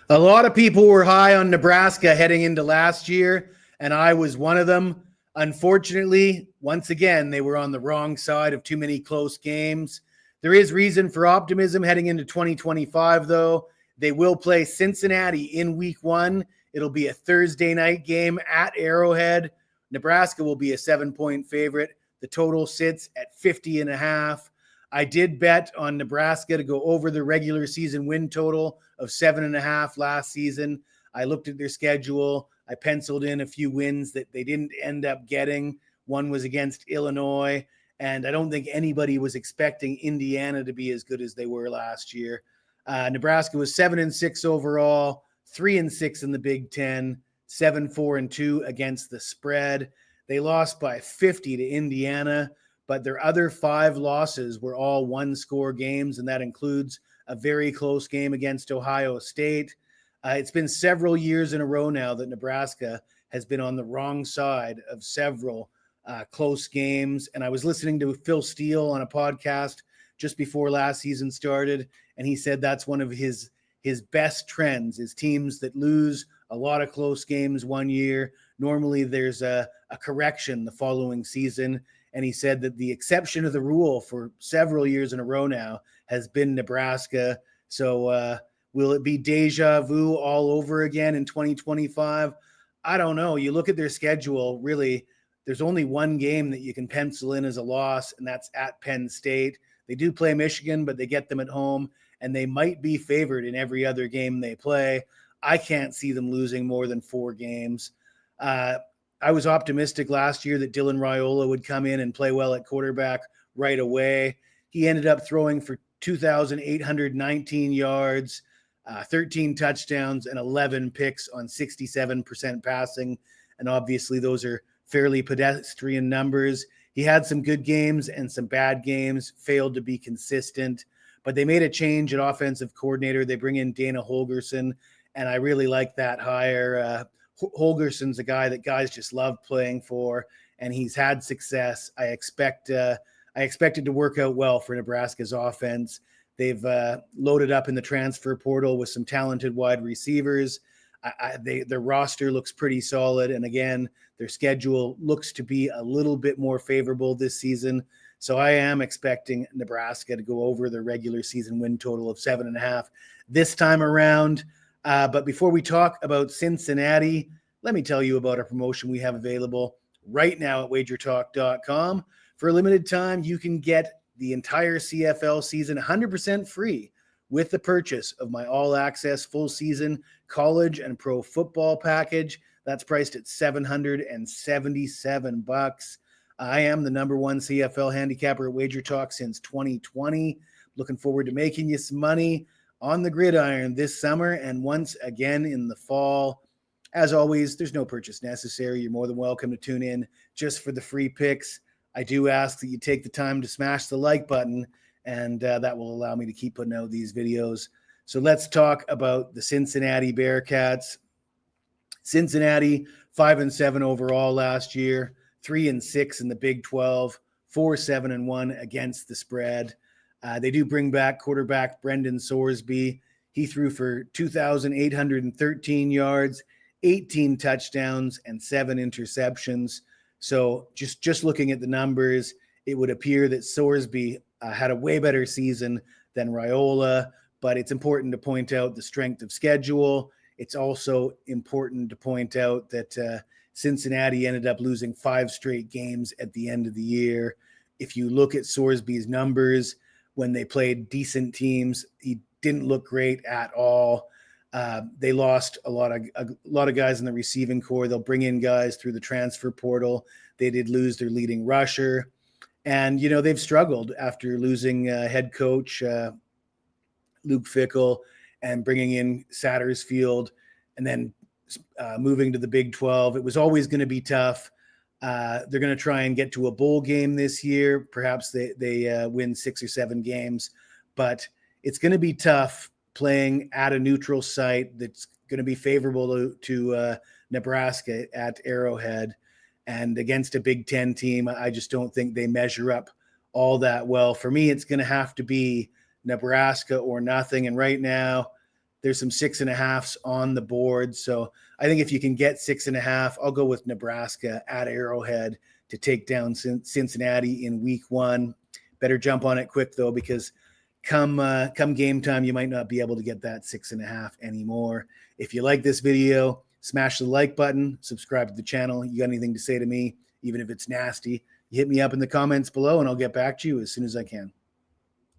A lot of people were high on Nebraska heading into last year, and I was one of them. Unfortunately, once again, they were on the wrong side of too many close games. There is reason for optimism heading into 2025, though. They will play Cincinnati in week 1. It'll be a Thursday night game at Arrowhead. Nebraska will be a 7-point favorite. The total sits at 50.5. I did bet on Nebraska to go over the regular season win total of 7.5 last season. I looked at their schedule. I penciled in a few wins that they didn't end up getting. One was against Illinois, and I don't think anybody was expecting Indiana to be as good as they were last year. Nebraska was 7-6 overall, 3-6 in the Big Ten, 7-4-2 against the spread. They lost by 50 to Indiana, but their other 5 losses were all one-score games, and that includes a very close game against Ohio State. It's been several years in a row now that Nebraska has been on the wrong side of several close games. And I was listening to Phil Steele on a podcast just before last season started, and he said that's one of his best trends is teams that lose a lot of close games one year. Normally there's a correction the following season. And he said that the exception of the rule for several years in a row now has been Nebraska. So will it be deja vu all over again in 2025? I don't know. You look at their schedule, really, there's only one game that you can pencil in as a loss, and that's at Penn State. They do play Michigan, but they get them at home, and they might be favored in every other game they play. I can't see them losing more than 4 games. I was optimistic last year that Dylan Raiola would come in and play well at quarterback right away. He ended up throwing for 2,819 yards, 13 touchdowns, and 11 picks on 67% passing. And obviously those are fairly pedestrian numbers. He had some good games and some bad games, failed to be consistent. But they made a change at offensive coordinator. They bring in Dana Holgorsen, and I really like that hire. Holgerson's a guy that guys just love playing for, and he's had success. I expect it to work out well for Nebraska's offense. They've loaded up in the transfer portal with some talented wide receivers. Their roster looks pretty solid, and again, their schedule looks to be a little bit more favorable this season. So I am expecting Nebraska to go over the regular season win total of 7.5 this time around. But before we talk about Cincinnati, let me tell you about a promotion we have available right now at wagertalk.com. For a limited time, you can get the entire CFL season 100% free with the purchase of my all-access full-season college and pro football package. That's priced at $777. I am the number 1 CFL handicapper at WagerTalk since 2020. Looking forward to making you some money on the gridiron this summer and once again in the fall. As always, there's no purchase necessary. You're more than welcome to tune in just for the free picks. I do ask that you take the time to smash the like button, and that will allow me to keep putting out these videos. So let's talk about the Cincinnati Bearcats. Cincinnati, 5-7 overall last year, 3-6 in the Big 12, 4-7-1 against the spread. They do bring back quarterback Brendan Sorsby. He threw for 2,813 yards, 18 touchdowns, and 7 interceptions. So just looking at the numbers, it would appear that Sorsby had a way better season than Raiola, but it's important to point out the strength of schedule. It's also important to point out that Cincinnati ended up losing 5 straight games at the end of the year. If you look at Sorsby's numbers, when they played decent teams, he didn't look great at all. They lost a lot of guys in the receiving core. They'll bring in guys through the transfer portal. They did lose their leading rusher. And, they've struggled after losing head coach Luke Fickell and bringing in Sattersfield and then moving to the Big 12. It was always going to be tough. They're going to try and get to a bowl game this year. Perhaps they win 6 or 7 games, but it's going to be tough playing at a neutral site that's going to be favorable to Nebraska at Arrowhead and against a Big Ten team. I just don't think they measure up all that well. For me, it's going to have to be Nebraska or nothing. And right now, There's some 6.5s on the board. So I think if you can get 6.5, I'll go with Nebraska at Arrowhead to take down Cincinnati in week 1. Better jump on it quick though, because come game time, you might not be able to get that 6.5 anymore. If you like this video, smash the like button, subscribe to the channel. You got anything to say to me, even if it's nasty, you hit me up in the comments below and I'll get back to you as soon as I can.